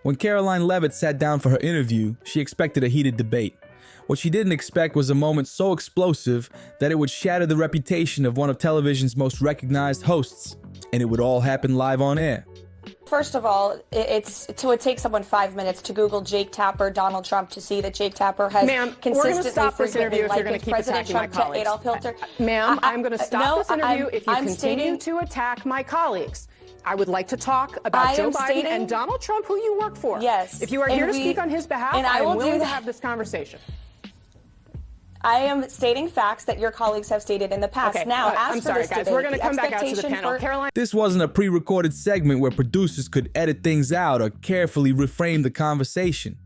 When Karoline Leavitt sat down for her interview, she expected a heated debate. What she didn't expect was a moment so explosive that it would shatter the reputation of one of television's most recognized hosts, and it would all happen live on air. First of all, it takes someone 5 minutes to Google Jake Tapper, Donald Trump, to see that Jake Tapper has consistently frequently liked President Trump to Adolf Hitler. Ma'am, I'm going to stop this interview if you continue to attack my colleagues. I would like to talk about Joe Biden and Donald Trump, who you work for. Yes. If you are here to speak on his behalf, I am willing to have this conversation. I am stating facts that your colleagues have stated in the past. Okay. Now, I'm sorry, guys. We're going to come back out to the panel. Karoline. This wasn't a pre-recorded segment where producers could edit things out or carefully reframe the conversation.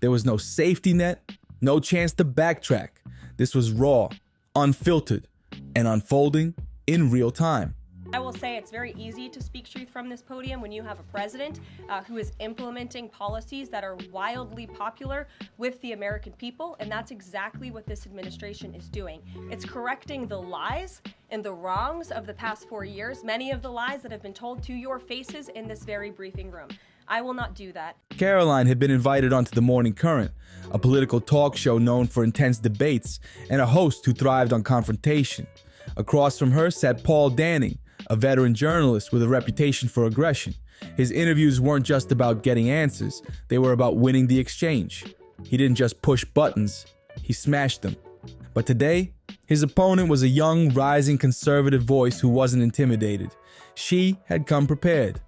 There was no safety net, no chance to backtrack. This was raw, unfiltered, and unfolding in real time. I will say it's very easy to speak truth from this podium when you have a president who is implementing policies that are wildly popular with the American people, and that's exactly what this administration is doing. It's correcting the lies and the wrongs of the past 4 years, many of the lies that have been told to your faces in this very briefing room. I will not do that. Karoline had been invited onto The Morning Current, a political talk show known for intense debates and a host who thrived on confrontation. Across from her sat Paul Danning, a veteran journalist with a reputation for aggression. His interviews weren't just about getting answers, they were about winning the exchange. He didn't just push buttons, he smashed them. But today, his opponent was a young, rising conservative voice who wasn't intimidated. She had come prepared.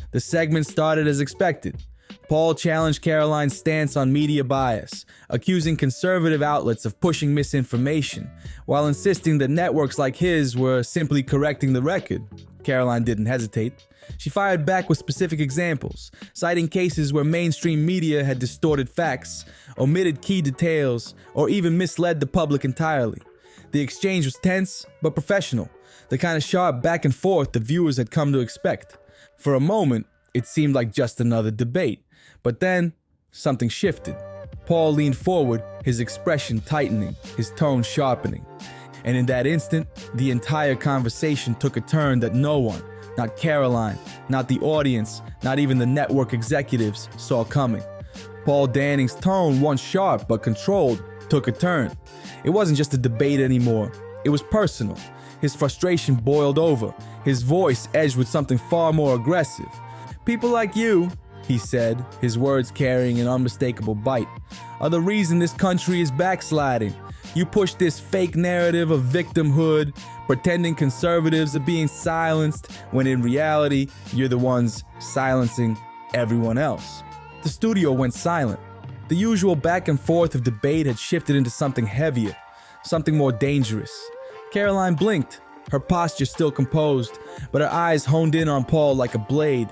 The segment started as expected. Paul challenged Karoline's stance on media bias, accusing conservative outlets of pushing misinformation, while insisting that networks like his were simply correcting the record. Karoline didn't hesitate. She fired back with specific examples, citing cases where mainstream media had distorted facts, omitted key details, or even misled the public entirely. The exchange was tense, but professional, the kind of sharp back and forth the viewers had come to expect. For a moment, it seemed like just another debate. But then, something shifted. Paul leaned forward, his expression tightening, his tone sharpening. And in that instant, the entire conversation took a turn that no one, not Karoline, not the audience, not even the network executives, saw coming. Paul Danning's tone, once sharp but controlled, took a turn. It wasn't just a debate anymore. It was personal. His frustration boiled over, his voice edged with something far more aggressive. "People like you," he said, his words carrying an unmistakable bite, "are the reason this country is backsliding. You push this fake narrative of victimhood, pretending conservatives are being silenced, when in reality, you're the ones silencing everyone else." The studio went silent. The usual back and forth of debate had shifted into something heavier, something more dangerous. Karoline blinked, her posture still composed, but her eyes honed in on Paul like a blade.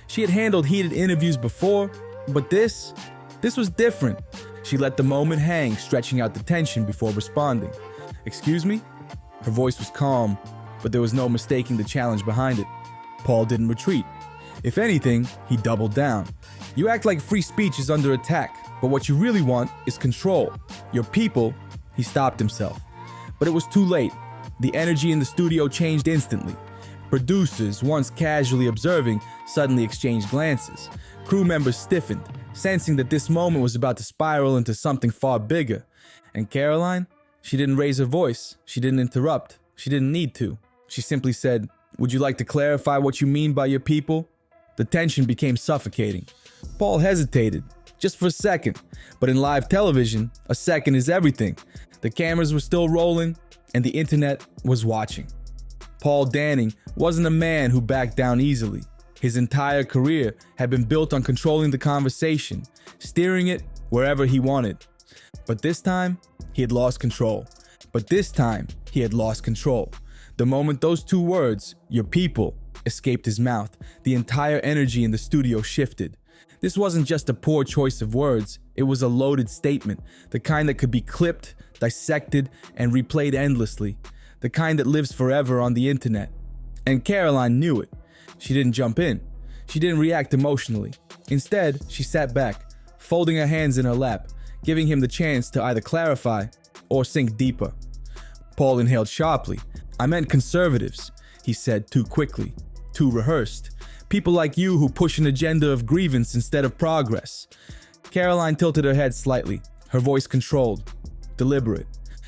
She had handled heated interviews before, but this was different. She let the moment hang, stretching out the tension before responding. "Excuse me?" Her voice was calm, but there was no mistaking the challenge behind it. Paul didn't retreat. If anything, he doubled down. "You act like free speech is under attack, but what you really want is control. Your people..." He stopped himself. But it was too late. The energy in the studio changed instantly. Producers, once casually observing, suddenly exchanged glances. Crew members stiffened, sensing that this moment was about to spiral into something far bigger. And Karoline? She didn't raise her voice. She didn't interrupt. She didn't need to. She simply said, "Would you like to clarify what you mean by your people?" The tension became suffocating. Paul hesitated, just for a second. But in live television, a second is everything. The cameras were still rolling, and the internet was watching. Paul Danning wasn't a man who backed down easily. His entire career had been built on controlling the conversation, steering it wherever he wanted. But this time, he had lost control. The moment those two words, "your people," escaped his mouth, the entire energy in the studio shifted. This wasn't just a poor choice of words, it was a loaded statement, the kind that could be clipped, dissected, and replayed endlessly. The kind that lives forever on the internet. And Karoline knew it. She didn't jump in. She didn't react emotionally. Instead, she sat back, folding her hands in her lap, giving him the chance to either clarify or sink deeper. Paul inhaled sharply. "I meant conservatives," he said too quickly, too rehearsed. People like you who push an agenda of grievance instead of progress. Karoline tilted her head slightly, her voice controlled, deliberate.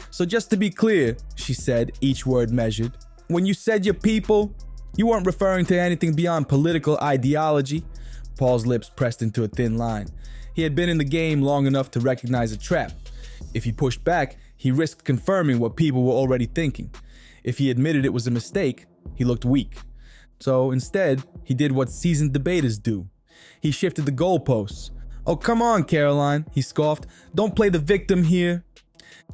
So just to be clear, she said, each word measured, when you said your people, you weren't referring to anything beyond political ideology. Paul's lips pressed into a thin line. He had been in the game long enough to recognize a trap. If he pushed back, he risked confirming what people were already thinking. If he admitted it was a mistake, he looked weak. So instead, he did what seasoned debaters do. He shifted the goalposts. Oh, come on, Karoline, he scoffed. Don't play the victim here.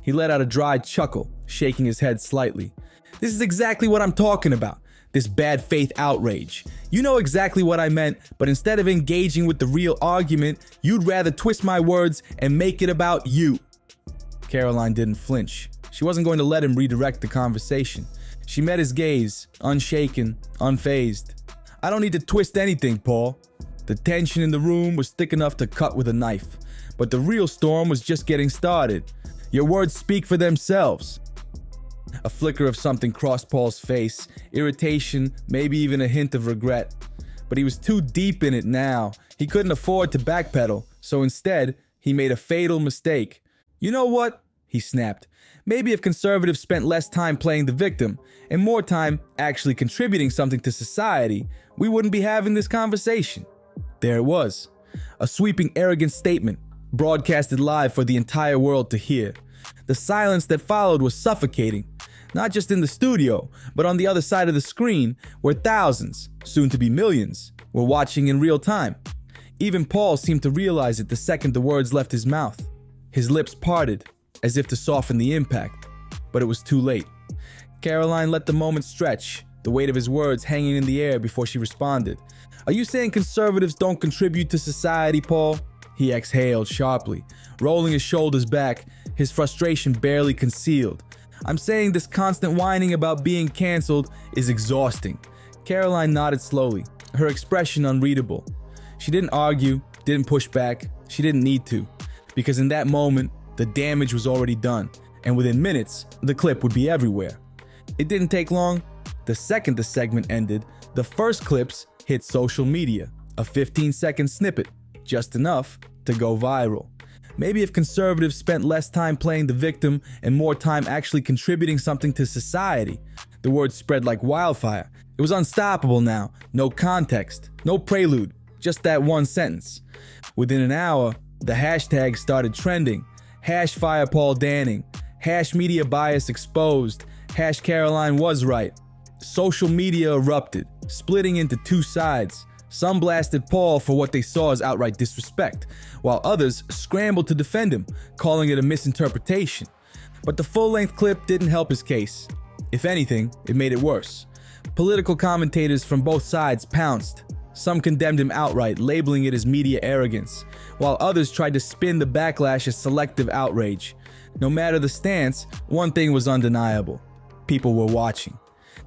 He let out a dry chuckle, shaking his head slightly. This is exactly what I'm talking about. This bad faith outrage. You know exactly what I meant, but instead of engaging with the real argument, you'd rather twist my words and make it about you. Karoline didn't flinch. She wasn't going to let him redirect the conversation. She met his gaze, unshaken, unfazed. I don't need to twist anything, Paul. The tension in the room was thick enough to cut with a knife, but the real storm was just getting started. Your words speak for themselves. A flicker of something crossed Paul's face, irritation, maybe even a hint of regret. But he was too deep in it now. He couldn't afford to backpedal, so instead, he made a fatal mistake. You know what? He snapped. Maybe if conservatives spent less time playing the victim and more time actually contributing something to society, we wouldn't be having this conversation. There it was. A sweeping, arrogant statement, broadcasted live for the entire world to hear. The silence that followed was suffocating, not just in the studio, but on the other side of the screen, where thousands, soon to be millions, were watching in real time. Even Paul seemed to realize it the second the words left his mouth. His lips parted, as if to soften the impact, but it was too late. Karoline let the moment stretch, the weight of his words hanging in the air before she responded. Are you saying conservatives don't contribute to society, Paul? He exhaled sharply, rolling his shoulders back, his frustration barely concealed. I'm saying this constant whining about being canceled is exhausting. Karoline nodded slowly, her expression unreadable. She didn't argue, didn't push back, she didn't need to, because in that moment, the damage was already done, and within minutes, the clip would be everywhere. It didn't take long. The second the segment ended, the first clips hit social media, a 15-second snippet, just enough to go viral. Maybe if conservatives spent less time playing the victim and more time actually contributing something to society. The word spread like wildfire. It was unstoppable now. No context, no prelude, just that one sentence. Within an hour, the hashtags started trending. #fire Paul Danning, #media bias exposed, #Karoline was right. Social media erupted, splitting into two sides. Some blasted Paul for what they saw as outright disrespect, while others scrambled to defend him, calling it a misinterpretation. But the full-length clip didn't help his case. If anything, it made it worse. Political commentators from both sides pounced. Some condemned him outright, labeling it as media arrogance, while others tried to spin the backlash as selective outrage. No matter the stance, one thing was undeniable. People were watching.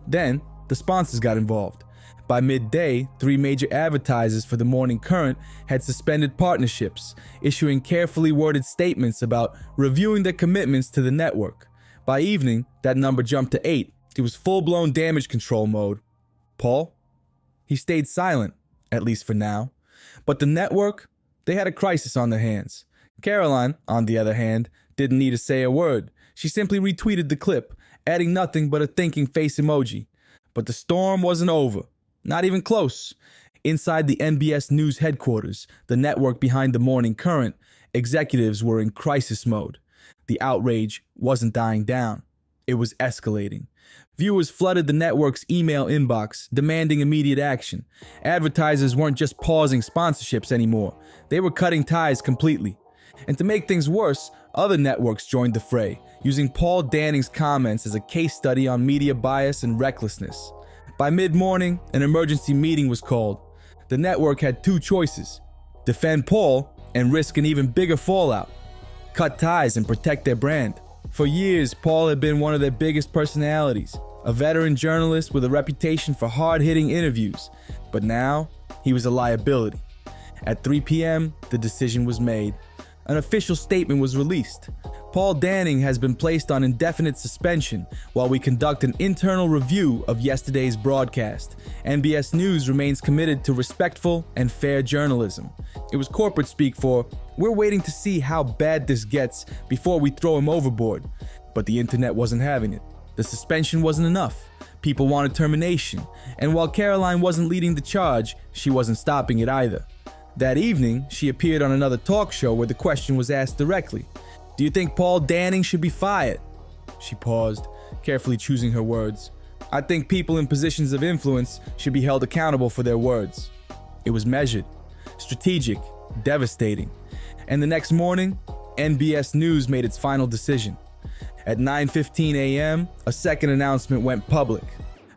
Then, the sponsors got involved. By midday, 3 major advertisers for the Morning Current had suspended partnerships, issuing carefully worded statements about reviewing their commitments to the network. By evening, that number jumped to 8. It was full-blown damage control mode. Paul? He stayed silent, at least for now. But the network? They had a crisis on their hands. Karoline, on the other hand, didn't need to say a word. She simply retweeted the clip, adding nothing but a thinking face emoji. But the storm wasn't over. Not even close. Inside the NBS News headquarters, the network behind the Morning Current, executives were in crisis mode. The outrage wasn't dying down. It was escalating. Viewers flooded the network's email inbox, demanding immediate action. Advertisers weren't just pausing sponsorships anymore. They were cutting ties completely. And to make things worse, other networks joined the fray, using Paul Danning's comments as a case study on media bias and recklessness. By mid-morning, an emergency meeting was called. The network had 2 choices: defend Paul and risk an even bigger fallout. Cut ties and protect their brand. For years, Paul had been one of their biggest personalities, a veteran journalist with a reputation for hard-hitting interviews. But now, he was a liability. At 3 p.m., the decision was made. An official statement was released. Paul Danning has been placed on indefinite suspension while we conduct an internal review of yesterday's broadcast. NBS News remains committed to respectful and fair journalism. It was corporate speak for, "We're waiting to see how bad this gets before we throw him overboard." But the internet wasn't having it. The suspension wasn't enough. People wanted termination. And while Karoline wasn't leading the charge, she wasn't stopping it either. That evening, she appeared on another talk show where the question was asked directly. "Do you think Paul Danning should be fired?" She paused, carefully choosing her words. "I think people in positions of influence should be held accountable for their words." It was measured, strategic, devastating. And the next morning, NBS News made its final decision. At 9:15 a.m., a second announcement went public.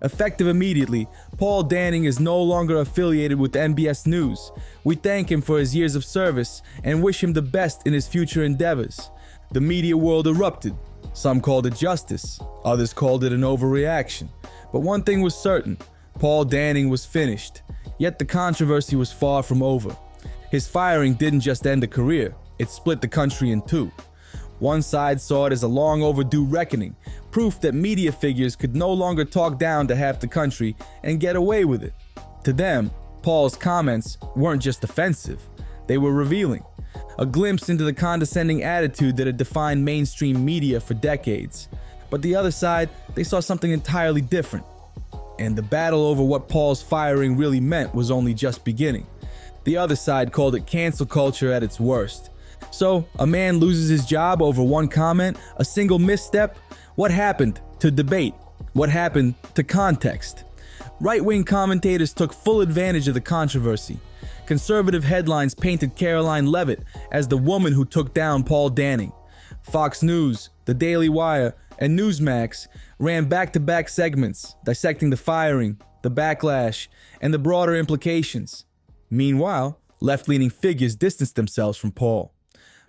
Effective immediately, Paul Danning is no longer affiliated with NBS News. We thank him for his years of service and wish him the best in his future endeavors. The media world erupted. Some called it justice, others called it an overreaction. But one thing was certain, Paul Danning was finished. Yet the controversy was far from over. His firing didn't just end a career, it split the country in two. One side saw it as a long overdue reckoning, proof that media figures could no longer talk down to half the country and get away with it. To them, Paul's comments weren't just offensive, they were revealing. A glimpse into the condescending attitude that had defined mainstream media for decades. But the other side, they saw something entirely different. And the battle over what Paul's firing really meant was only just beginning. The other side called it cancel culture at its worst. So, a man loses his job over one comment, a single misstep? What happened to debate? What happened to context? Right-wing commentators took full advantage of the controversy. Conservative headlines painted Karoline Leavitt as the woman who took down Paul Danning. Fox News, The Daily Wire, and Newsmax ran back-to-back segments dissecting the firing, the backlash, and the broader implications. Meanwhile, left-leaning figures distanced themselves from Paul.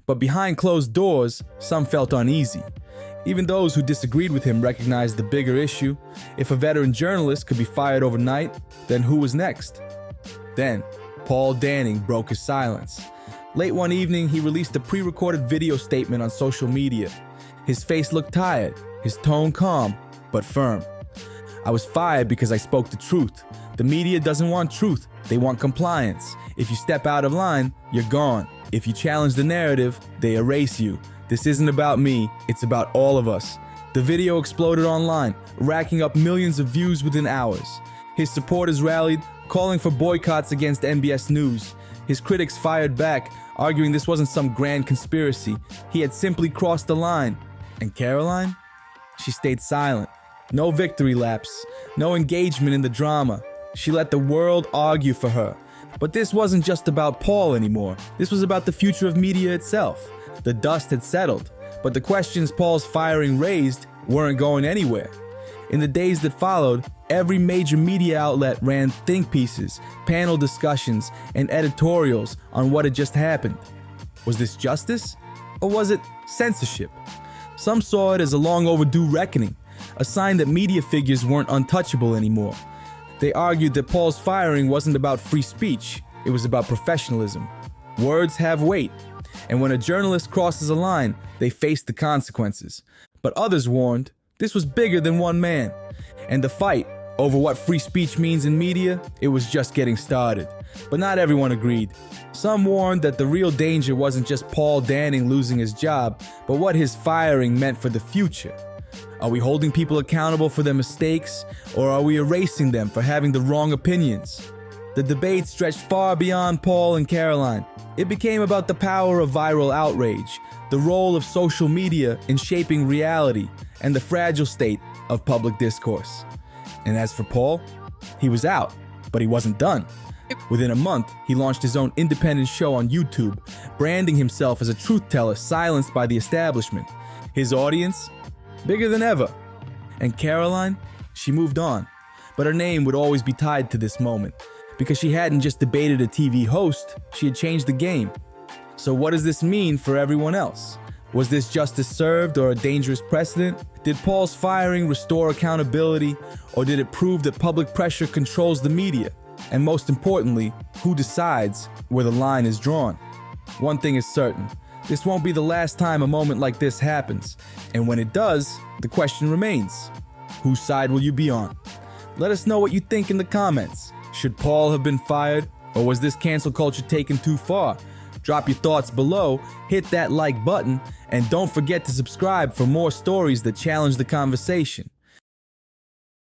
But behind closed doors, some felt uneasy. Even those who disagreed with him recognized the bigger issue. If a veteran journalist could be fired overnight, then who was next? Then, Paul Danning broke his silence. Late one evening, he released a pre-recorded video statement on social media. His face looked tired, his tone calm, but firm. "I was fired because I spoke the truth. The media doesn't want truth, they want compliance. If you step out of line, you're gone. If you challenge the narrative, they erase you. This isn't about me, it's about all of us." The video exploded online, racking up millions of views within hours. His supporters rallied, calling for boycotts against NBS News. His critics fired back, arguing this wasn't some grand conspiracy. He had simply crossed the line. And Karoline? She stayed silent. No victory laps, no engagement in the drama. She let the world argue for her. But this wasn't just about Paul anymore. This was about the future of media itself. The dust had settled, but the questions Paul's firing raised weren't going anywhere. In the days that followed, every major media outlet ran think pieces, panel discussions, and editorials on what had just happened. Was this justice? Or was it censorship? Some saw it as a long overdue reckoning, a sign that media figures weren't untouchable anymore. They argued that Paul's firing wasn't about free speech, it was about professionalism. Words have weight, and when a journalist crosses a line, they face the consequences. But others warned, this was bigger than one man. And the fight over what free speech means in media, it was just getting started. But not everyone agreed. Some warned that the real danger wasn't just Paul Danning losing his job, but what his firing meant for the future. Are we holding people accountable for their mistakes, or are we erasing them for having the wrong opinions? The debate stretched far beyond Paul and Karoline. It became about the power of viral outrage, the role of social media in shaping reality, and the fragile state of public discourse. And as for Paul, he was out, but he wasn't done. Within a month, he launched his own independent show on YouTube, branding himself as a truth teller silenced by the establishment. His audience? Bigger than ever. And Karoline? She moved on. But her name would always be tied to this moment, because she hadn't just debated a TV host, she had changed the game. So what does this mean for everyone else? Was this justice served or a dangerous precedent? Did Paul's firing restore accountability, or did it prove that public pressure controls the media? And most importantly, who decides where the line is drawn? One thing is certain, This won't be the last time a moment like this happens. And when it does, the question remains, whose side will you be on? Let us know what you think in the comments. Should Paul have been fired, or was this cancel culture taken too far? Drop your thoughts below, hit that like button, and don't forget to subscribe for more stories that challenge the conversation.